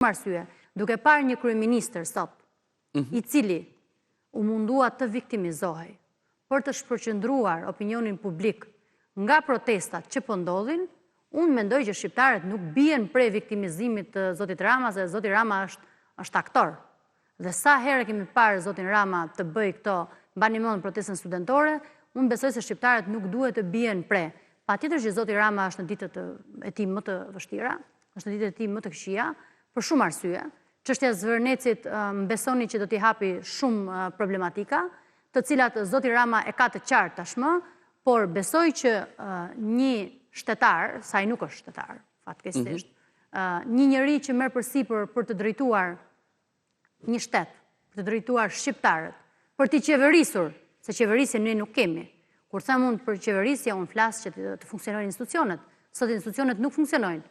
arsye, duke parë një kryeministër sot, i cili u mundua të viktimizohej për të shpërqendruar opinionin publik nga protestat që po ndodhin, unë mendoj që shqiptarët nuk bien prej viktimizimit të zotit Rama, se zoti Rama është aktor. Dhe sa herë kemi parë zotin Rama të bëj këto, mbani mend protestën studentore, unë besoj se shqiptarët nuk duhet të bien pre. Patjetër që zoti Rama është në ditët e tij më të vështira, është në ditët e tij më të këqija, për shumë arsye. Çështja e Zvërnecit besoni që do t'i hapi shumë problematika, të cilat zoti Rama e ka të qartë tashmë, por besoj që një shtetar, sa ai nuk është shtetar, fatkeqësisht, një njeri që merr përsipër për të drejtuar një shtet, për të drejtuar shqiptarët, për t'i qeverisur, se qeverisje ne nuk kemi. Kur them unë për qeverisje, unë flas që të funksionojnë institucionet. Sot institucionet nuk funksionojnë,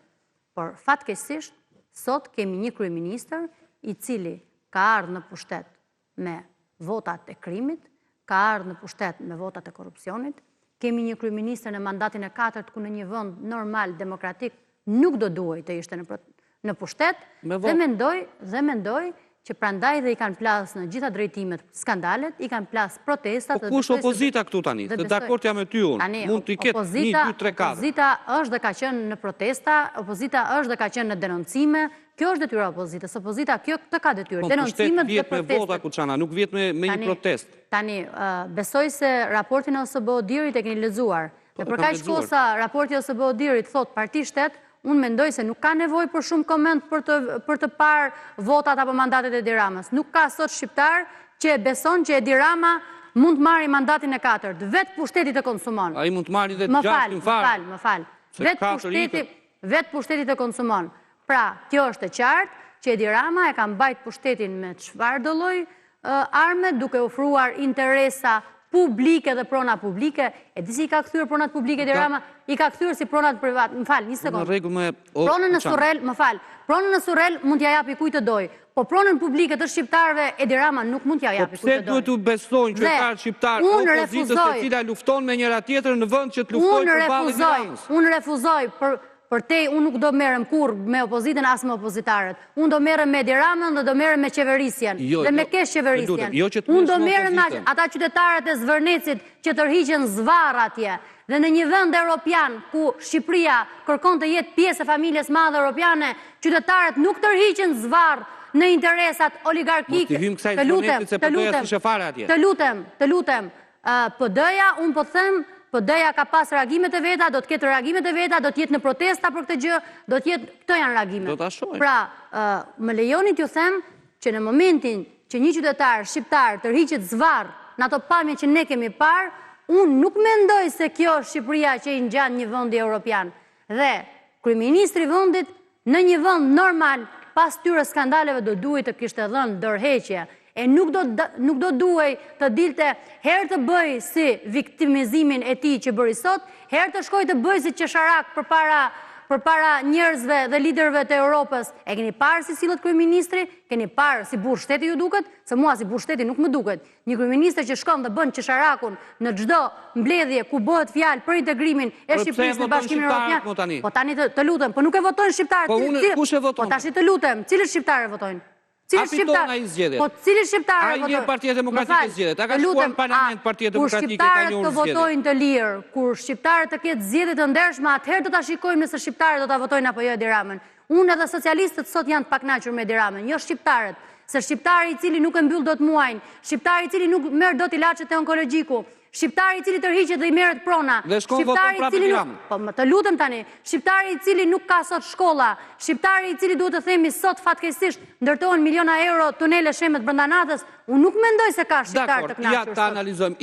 por fatkeqësisht sot kemi një kryeministër i cili ka ardhur në pushtet me votat e krimit, ka ardhur në pushtet me votat e korrupsionit. Kemi një kryeministër në mandatin e 4 ku në një vend normal demokratik nuk do duhej të ishte në pushtet dhe mendoj që prandaj dhe i kanë plas në gjitha drejtimet skandalet, i kanë plas protestat. Po kush opozita këtu tani? Dhe dakord jam me ty unë. Mund të ketë 1, 2, 3, 4. Opozita është dhe ka qenë në protesta, opozita është dhe ka qenë në denoncime. Kjo është detyra opozitës. Opozita këtë ka detyrë. Denoncimet dhe protestat. Me vota Kuçana, nuk vjet me një protest. Tani, besoj se raportin e OSBE-Odirit e keni lexuar. Dhe për kaq kosa raporti OSBE-Odirit thot Parti Shtet, unë mendoj se nuk ka nevojë për shumë koment për të parë votat apo mandatet e Edi Ramës. Nuk ka sot shqiptar që e beson që Edi Rama mund të marrë mandatin e 4, vetë pushteti të konsumon. Ai mund të marrë dhe 6 farë. Më fal. Vetë pushteti të konsumon. Pra, kjo është e qartë që Edi Rama e ka mbajt pushtetin me çfarë do lloj arme, duke ofruar interesa publike dhe prona publike. E di si i ka kthyer pronat publike Edi Rama, i ka kthyer si pronat privat. Më fal, një sekondë. Pronën në Surrel, më fal. Pronën në Surrel mund t'ja japi kujt të doj, po pronën publike të shqiptarëve Edi Rama nuk mund t'ja japi kujt të doj. Pse duhet të besojnë qytetarët shqiptarë opozitës e cila lufton me njëra tjetrën në vend që të luftojnë përballë Edi Ramës? Unë refuzoj për te, unë nuk do merrem kur me opozitën as me opozitarët. Unë do merrem me Edi Ramën dhe do merrem me qeverisjen. Dhe me kesh qeverisjen. Unë do merrem me ata qytetarët e Zvërnecit që tërhiqen zvarr atje. Dhe në një vend evropian ku Shqipëria kërkon të jetë pjesë e familjes madhe europiane, qytetarët nuk tërhiqen zvarr në interesat oligarkike. Të lutem. PD-ja, unë po them, PD-ja ka pas reagimet e veta, do të ketë reagimet e veta, do të jetë në protesta për këtë gjë, do të jetë, këto janë reagimet. Pra, më lejoni t'ju them që në momentin që një qytetar shqiptar tërhiqet zvarr në ato pamje që ne kemi parë, unë nuk mendoj se kjo është Shqipëria që i ngjan një vendi evropian. Dhe kryeministri i vendit në një vend normal, pas tyre skandaleve do duhet të kishte dhënë dorëheqje. E nuk do duhej të dilte herë të bëj si viktimizimin e tij që bëri sot, herë të shkoj të bëj si qesharak përpara njerëzve dhe liderëve të Europës. E keni parë si sillet kryeministri, keni parë si burr shteti ju duket, se mua si burr shteti nuk më duket. Një kryeministër që shkon dhe bën qesharakun në çdo mbledhje ku bëhet fjalë për integrimin e Shqipërisë në Bashkimin Evropian. Po tani të lutem, po nuk e votojnë shqiptarët. Po kush e voton? Po tash të lutem, cilët shqiptarë votojnë? A fiton ai zgjedhjet? Po cili shqiptarë votojnë? Ai një Partia Demokratike zgjedhet. A ka shkuar në parlament Partia Demokratike ka një zgjedhje? Kur shqiptarët të votojnë të lirë, kur shqiptarët të ketë zgjedhje të ndershme, atëherë do ta shikojmë nëse shqiptarët do ta votojnë apo jo Edi Ramën. Unë edhe socialistët sot janë të pakënaqur me Edi Ramën, jo shqiptarët, se shqiptari i cili nuk e mbyll dot muajin, shqiptari i cili nuk merr dot ilaçet e onkologjiku, shqiptari i cili tërhiqet dhe i merret prona, shqiptari i cili po më të lutem tani, shqiptari i cili nuk ka sot shkolla, shqiptari i cili duhet të themi sot fatkeqësisht ndërtohen miliona euro tunele shemet brenda natës, unë nuk mendoj se ka shqiptar të kënaqur. Ja ta analizojmë.